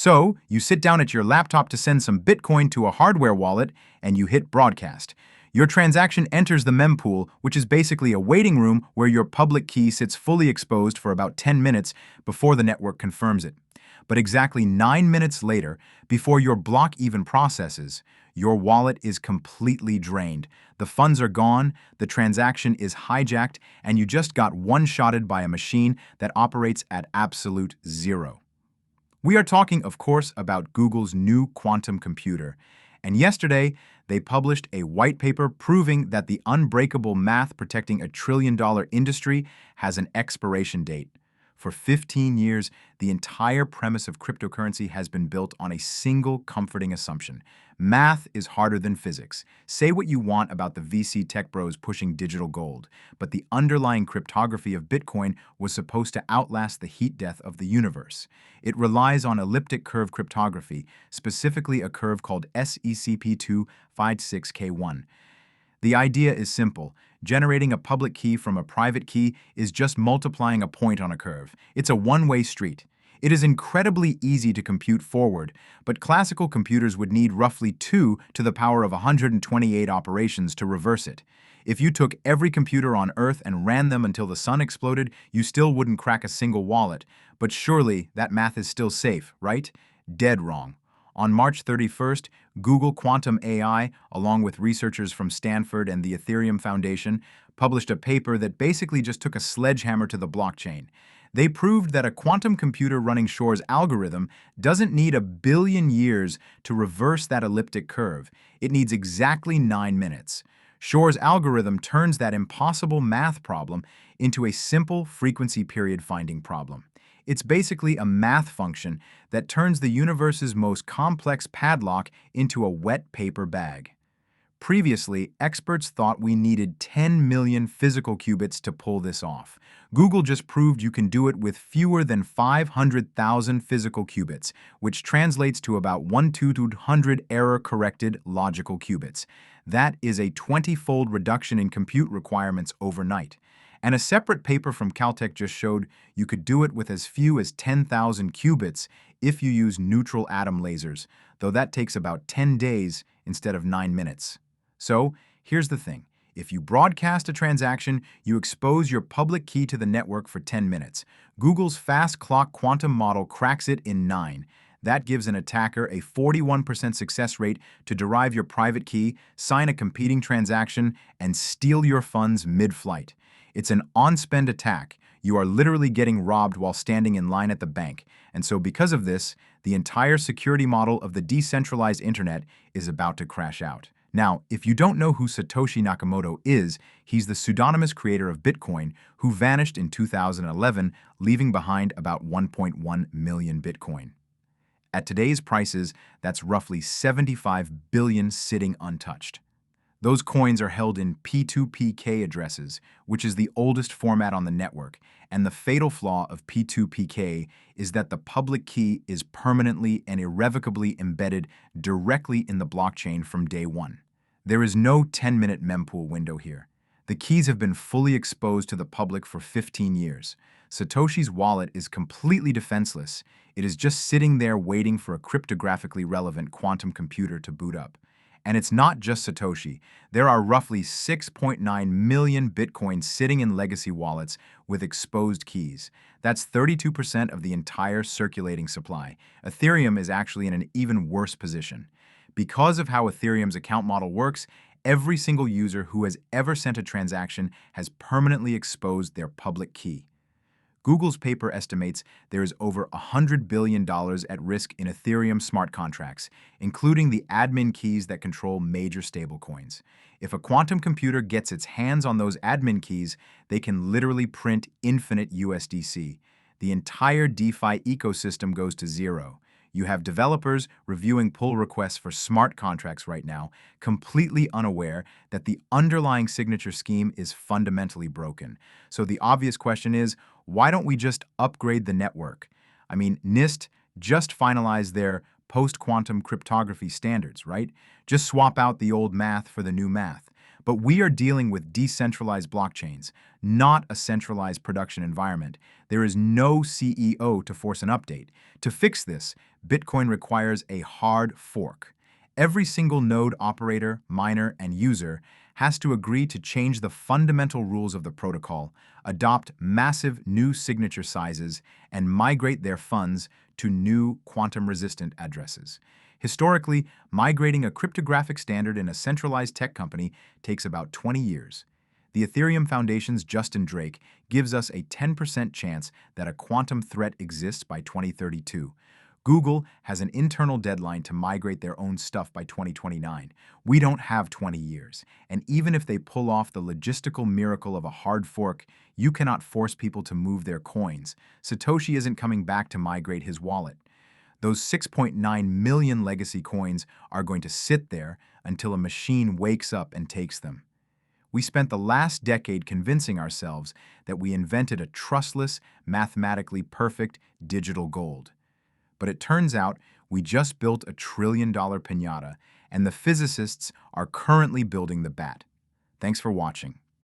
So, you sit down at your laptop to send some Bitcoin to a hardware wallet, and you hit broadcast. Your transaction enters the mempool, which is basically a waiting room where your public key sits fully exposed for about 10 minutes before the network confirms it. But exactly 9 minutes later, before your block even processes, your wallet is completely drained. The funds are gone, the transaction is hijacked, and you just got one-shotted by a machine that operates at absolute zero. We are talking, of course, about Google's new quantum computer. And yesterday, they published a white paper proving that the unbreakable math protecting a trillion-dollar industry has an expiration date. For 15 years, the entire premise of cryptocurrency has been built on a single comforting assumption. Math is harder than physics. Say what you want about the VC tech bros pushing digital gold, but the underlying cryptography of Bitcoin was supposed to outlast the heat death of the universe. It relies on elliptic curve cryptography, specifically a curve called SECP256K1. The idea is simple. Generating a public key from a private key is just multiplying a point on a curve. It's a one-way street. It is incredibly easy to compute forward, but classical computers would need roughly 2 to the power of 128 operations to reverse it. If you took every computer on Earth and ran them until the sun exploded, you still wouldn't crack a single wallet. But surely that math is still safe, right? Dead wrong. On March 31st, Google Quantum AI, along with researchers from Stanford and the Ethereum Foundation, published a paper that basically just took a sledgehammer to the blockchain. They proved that a quantum computer running Shor's algorithm doesn't need 1 billion years to reverse that elliptic curve. It needs exactly 9 minutes. Shor's algorithm turns that impossible math problem into a simple frequency period finding problem. It's basically a math function that turns the universe's most complex padlock into a wet paper bag. Previously, experts thought we needed 10 million physical qubits to pull this off. Google just proved you can do it with fewer than 500,000 physical qubits, which translates to about 1/200 error-corrected logical qubits. That is a 20-fold reduction in compute requirements overnight. And a separate paper from Caltech just showed you could do it with as few as 10,000 qubits if you use neutral atom lasers, though that takes about 10 days instead of 9 minutes. So, here's the thing. If you broadcast a transaction, you expose your public key to the network for 10 minutes. Google's fast clock quantum model cracks it in 9. That gives an attacker a 41% success rate to derive your private key, sign a competing transaction, and steal your funds mid-flight. It's an on-spend attack. You are literally getting robbed while standing in line at the bank. And so because of this, the entire security model of the decentralized internet is about to crash out. Now, if you don't know who Satoshi Nakamoto is, he's the pseudonymous creator of Bitcoin who vanished in 2011, leaving behind about 1.1 million Bitcoin. At today's prices, that's roughly 75 billion sitting untouched. Those coins are held in P2PK addresses, which is the oldest format on the network, and the fatal flaw of P2PK is that the public key is permanently and irrevocably embedded directly in the blockchain from day one. There is no 10-minute mempool window here. The keys have been fully exposed to the public for 15 years. Satoshi's wallet is completely defenseless. It is just sitting there waiting for a cryptographically relevant quantum computer to boot up. And it's not just Satoshi. There are roughly 6.9 million Bitcoin sitting in legacy wallets with exposed keys. That's 32% of the entire circulating supply. Ethereum is actually in an even worse position. Because of how Ethereum's account model works, every single user who has ever sent a transaction has permanently exposed their public key. Google's paper estimates there is over $100 billion at risk in Ethereum smart contracts, including the admin keys that control major stablecoins. If a quantum computer gets its hands on those admin keys, they can literally print infinite USDC. The entire DeFi ecosystem goes to zero. You have developers reviewing pull requests for smart contracts right now, completely unaware that the underlying signature scheme is fundamentally broken. So the obvious question is, why don't we just upgrade the network? I mean, NIST just finalized their post-quantum cryptography standards, right? Just swap out the old math for the new math. But we are dealing with decentralized blockchains, not a centralized production environment. There is no CEO to force an update. To fix this, Bitcoin requires a hard fork. Every single node operator, miner, and user has to agree to change the fundamental rules of the protocol, adopt massive new signature sizes, and migrate their funds to new quantum-resistant addresses. Historically, migrating a cryptographic standard in a centralized tech company takes about 20 years. The Ethereum Foundation's Justin Drake gives us a 10% chance that a quantum threat exists by 2032. Google has an internal deadline to migrate their own stuff by 2029. We don't have 20 years. And even if they pull off the logistical miracle of a hard fork, you cannot force people to move their coins. Satoshi isn't coming back to migrate his wallet. Those 6.9 million legacy coins are going to sit there until a machine wakes up and takes them. We spent the last decade convincing ourselves that we invented a trustless, mathematically perfect digital gold. But it turns out we just built a trillion-dollar piñata, and the physicists are currently building the bat. Thanks for watching.